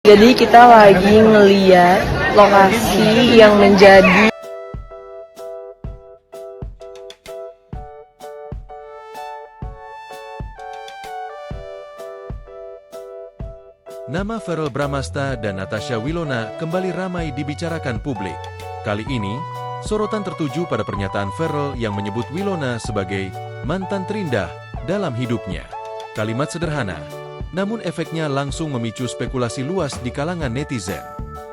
Jadi kita lagi ngeliat lokasi yang menjadi Nama Verrell Bramasta dan Natasha Wilona kembali ramai dibicarakan publik. Kali ini, sorotan tertuju pada pernyataan Verrell yang menyebut Wilona sebagai mantan terindah dalam hidupnya. Kalimat sederhana, namun efeknya langsung memicu spekulasi luas di kalangan netizen.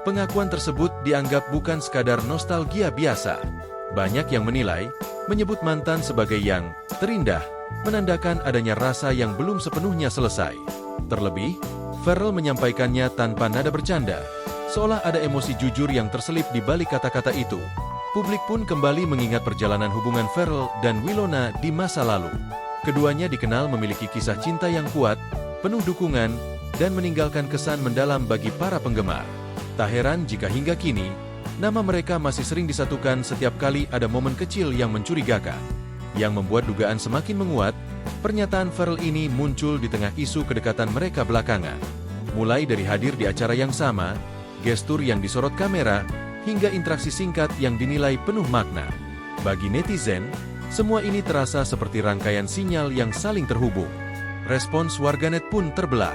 Pengakuan tersebut dianggap bukan sekadar nostalgia biasa. Banyak yang menilai, menyebut mantan sebagai yang terindah, menandakan adanya rasa yang belum sepenuhnya selesai. Terlebih, Verrell menyampaikannya tanpa nada bercanda, seolah ada emosi jujur yang terselip di balik kata-kata itu. Publik pun kembali mengingat perjalanan hubungan Verrell dan Wilona di masa lalu. Keduanya dikenal memiliki kisah cinta yang kuat, penuh dukungan, dan meninggalkan kesan mendalam bagi para penggemar. Tak heran jika hingga kini, nama mereka masih sering disatukan setiap kali ada momen kecil yang mencurigakan. Yang membuat dugaan semakin menguat, pernyataan Verrell ini muncul di tengah isu kedekatan mereka belakangan. Mulai dari hadir di acara yang sama, gestur yang disorot kamera, hingga interaksi singkat yang dinilai penuh makna. Bagi netizen, semua ini terasa seperti rangkaian sinyal yang saling terhubung. Respons warganet pun terbelah.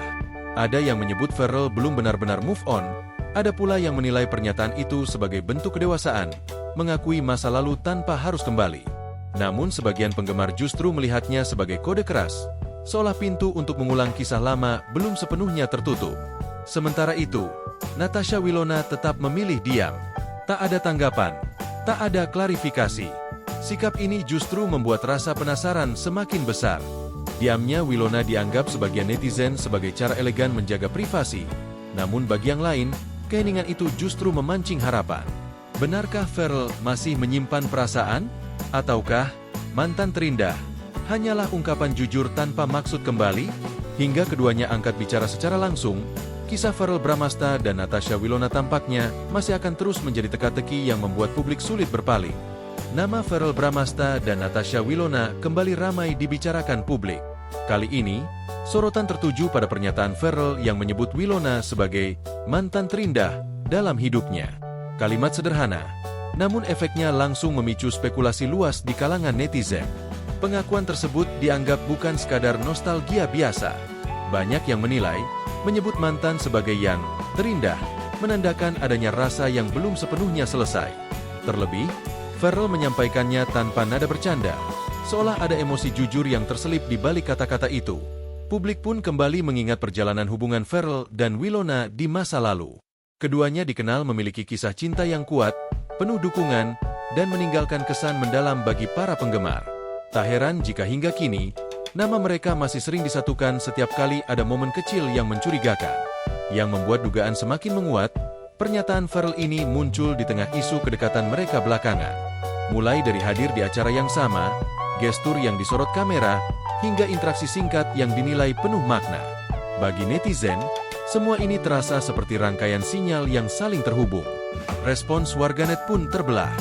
Ada yang menyebut Verrell belum benar-benar move on, ada pula yang menilai pernyataan itu sebagai bentuk kedewasaan, mengakui masa lalu tanpa harus kembali. Namun sebagian penggemar justru melihatnya sebagai kode keras, seolah pintu untuk mengulang kisah lama belum sepenuhnya tertutup. Sementara itu, Natasha Wilona tetap memilih diam. Tak ada tanggapan, tak ada klarifikasi. Sikap ini justru membuat rasa penasaran semakin besar. Diamnya Wilona dianggap sebagian netizen sebagai cara elegan menjaga privasi. Namun bagi yang lain, keheningan itu justru memancing harapan. Benarkah Verrell masih menyimpan perasaan? Ataukah mantan terindah hanyalah ungkapan jujur tanpa maksud kembali? Hingga keduanya angkat bicara secara langsung, kisah Verrell Bramasta dan Natasha Wilona tampaknya masih akan terus menjadi teka-teki yang membuat publik sulit berpaling. Nama Verrell Bramasta dan Natasha Wilona kembali ramai dibicarakan publik. Kali ini, sorotan tertuju pada pernyataan Verrell yang menyebut Wilona sebagai mantan terindah dalam hidupnya. Kalimat sederhana, namun efeknya langsung memicu spekulasi luas di kalangan netizen. Pengakuan tersebut dianggap bukan sekadar nostalgia biasa. Banyak yang menilai, menyebut mantan sebagai yang terindah, menandakan adanya rasa yang belum sepenuhnya selesai. Terlebih, Verrell menyampaikannya tanpa nada bercanda, seolah ada emosi jujur yang terselip di balik kata-kata itu. Publik pun kembali mengingat perjalanan hubungan Verrell dan Wilona di masa lalu. Keduanya dikenal memiliki kisah cinta yang kuat, penuh dukungan, dan meninggalkan kesan mendalam bagi para penggemar. Tak heran jika hingga kini, nama mereka masih sering disatukan setiap kali ada momen kecil yang mencurigakan. Yang membuat dugaan semakin menguat, pernyataan Verrell ini muncul di tengah isu kedekatan mereka belakangan. Mulai dari hadir di acara yang sama, gestur yang disorot kamera, hingga interaksi singkat yang dinilai penuh makna. Bagi netizen, semua ini terasa seperti rangkaian sinyal yang saling terhubung. Respons warganet pun terbelah.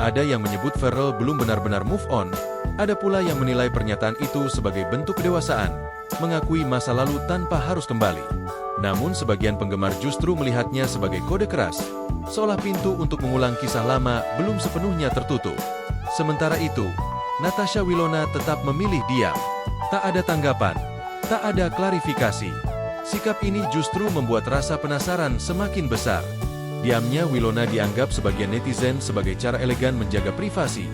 Ada yang menyebut Verrell belum benar-benar move on, ada pula yang menilai pernyataan itu sebagai bentuk kedewasaan, mengakui masa lalu tanpa harus kembali. Namun sebagian penggemar justru melihatnya sebagai kode keras, seolah pintu untuk mengulang kisah lama belum sepenuhnya tertutup. Sementara itu, Natasha Wilona tetap memilih diam. Tak ada tanggapan, tak ada klarifikasi. Sikap ini justru membuat rasa penasaran semakin besar. Diamnya Wilona dianggap sebagian netizen sebagai cara elegan menjaga privasi.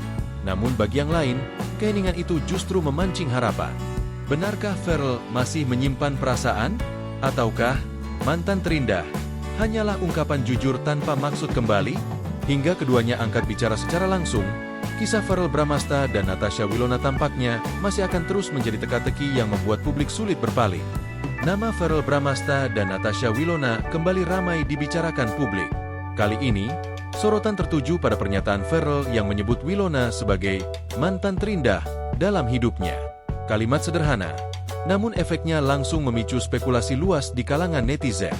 Namun bagi yang lain, keheningan itu justru memancing harapan. Benarkah Verrell masih menyimpan perasaan? Ataukah mantan terindah hanyalah ungkapan jujur tanpa maksud kembali? Hingga keduanya angkat bicara secara langsung, kisah Verrell Bramasta dan Natasha Wilona tampaknya masih akan terus menjadi teka-teki yang membuat publik sulit berpaling. Nama Verrell Bramasta dan Natasha Wilona kembali ramai dibicarakan publik. Kali ini, sorotan tertuju pada pernyataan Verrell yang menyebut Wilona sebagai mantan terindah dalam hidupnya. Kalimat sederhana, namun efeknya langsung memicu spekulasi luas di kalangan netizen.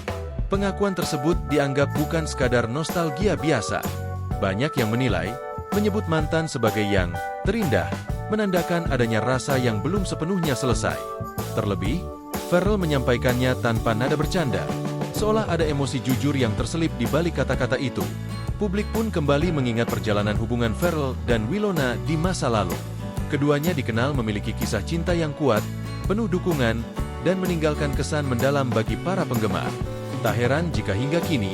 Pengakuan tersebut dianggap bukan sekadar nostalgia biasa. Banyak yang menilai, menyebut mantan sebagai yang terindah, menandakan adanya rasa yang belum sepenuhnya selesai. Terlebih, Verrell menyampaikannya tanpa nada bercanda, Seolah ada emosi jujur yang terselip di balik kata-kata itu. Publik pun kembali mengingat perjalanan hubungan Ferrell dan Winona di masa lalu. Keduanya dikenal memiliki kisah cinta yang kuat, penuh dukungan, dan meninggalkan kesan mendalam bagi para penggemar. Tak heran jika hingga kini,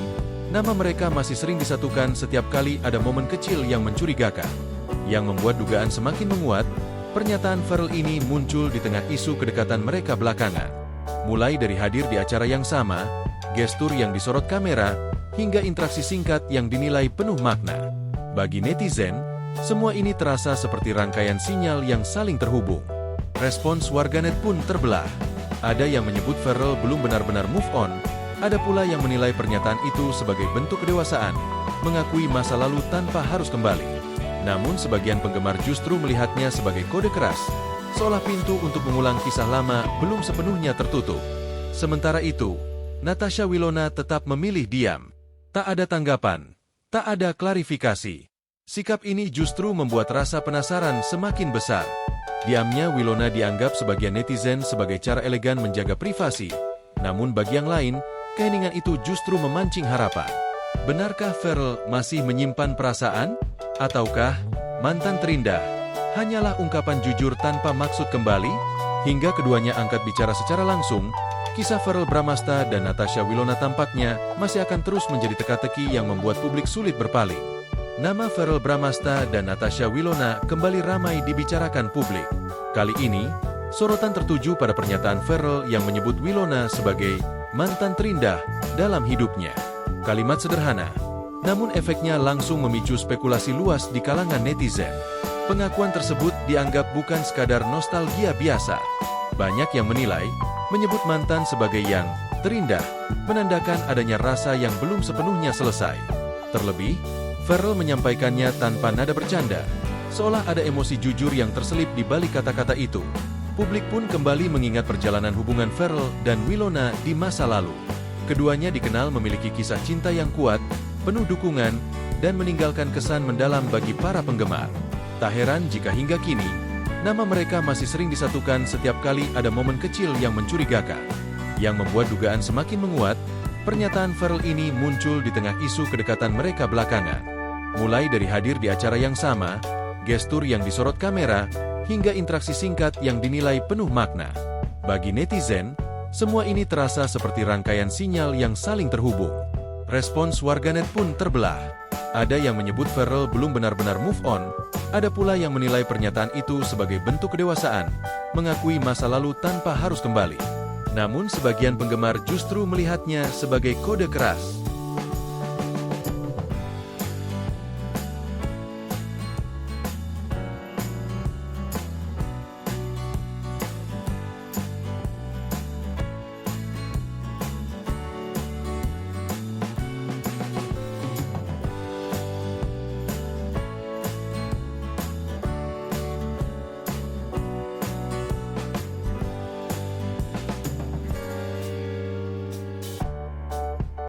nama mereka masih sering disatukan setiap kali ada momen kecil yang mencurigakan. Yang membuat dugaan semakin menguat, pernyataan Ferrell ini muncul di tengah isu kedekatan mereka belakangan. Mulai dari hadir di acara yang sama, gestur yang disorot kamera, hingga interaksi singkat yang dinilai penuh makna. Bagi netizen, semua ini terasa seperti rangkaian sinyal yang saling terhubung. Respons warganet pun terbelah. Ada yang menyebut Ferrell belum benar-benar move on, ada pula yang menilai pernyataan itu sebagai bentuk kedewasaan, mengakui masa lalu tanpa harus kembali. Namun sebagian penggemar justru melihatnya sebagai kode keras, seolah pintu untuk mengulang kisah lama belum sepenuhnya tertutup. Sementara itu, Natasha Winona tetap memilih diam. Tak ada tanggapan, tak ada klarifikasi. Sikap ini justru membuat rasa penasaran semakin besar. Diamnya Winona dianggap sebagian netizen sebagai cara elegan menjaga privasi. Namun bagi yang lain, keheningan itu justru memancing harapan. Benarkah Ferrell masih menyimpan perasaan? Ataukah mantan terindah hanyalah ungkapan jujur tanpa maksud kembali? Hingga keduanya angkat bicara secara langsung, kisah Ferrell Bramasta dan Natasha Winona tampaknya masih akan terus menjadi teka-teki yang membuat publik sulit berpaling. Nama Ferrell Bramasta dan Natasha Winona kembali ramai dibicarakan publik. Kali ini, sorotan tertuju pada pernyataan Ferrell yang menyebut Winona sebagai mantan terindah dalam hidupnya. Kalimat sederhana, namun efeknya langsung memicu spekulasi luas di kalangan netizen. Pengakuan tersebut dianggap bukan sekadar nostalgia biasa. Banyak yang menilai, menyebut mantan sebagai yang terindah, menandakan adanya rasa yang belum sepenuhnya selesai. Terlebih, Ferrell menyampaikannya tanpa nada bercanda, seolah ada emosi jujur yang terselip di balik kata-kata itu. Publik pun kembali mengingat perjalanan hubungan Ferrell dan Winona di masa lalu. Keduanya dikenal memiliki kisah cinta yang kuat, penuh dukungan, dan meninggalkan kesan mendalam bagi para penggemar. Tak heran jika hingga kini, nama mereka masih sering disatukan setiap kali ada momen kecil yang mencurigakan. Yang membuat dugaan semakin menguat, pernyataan Ferrell ini muncul di tengah isu kedekatan mereka belakangan. Mulai dari hadir di acara yang sama, gestur yang disorot kamera, hingga interaksi singkat yang dinilai penuh makna. Bagi netizen, semua ini terasa seperti rangkaian sinyal yang saling terhubung. Respons warganet pun terbelah. Ada yang menyebut Ferrell belum benar-benar move on, ada pula yang menilai pernyataan itu sebagai bentuk kedewasaan, mengakui masa lalu tanpa harus kembali. Namun sebagian penggemar justru melihatnya sebagai kode keras,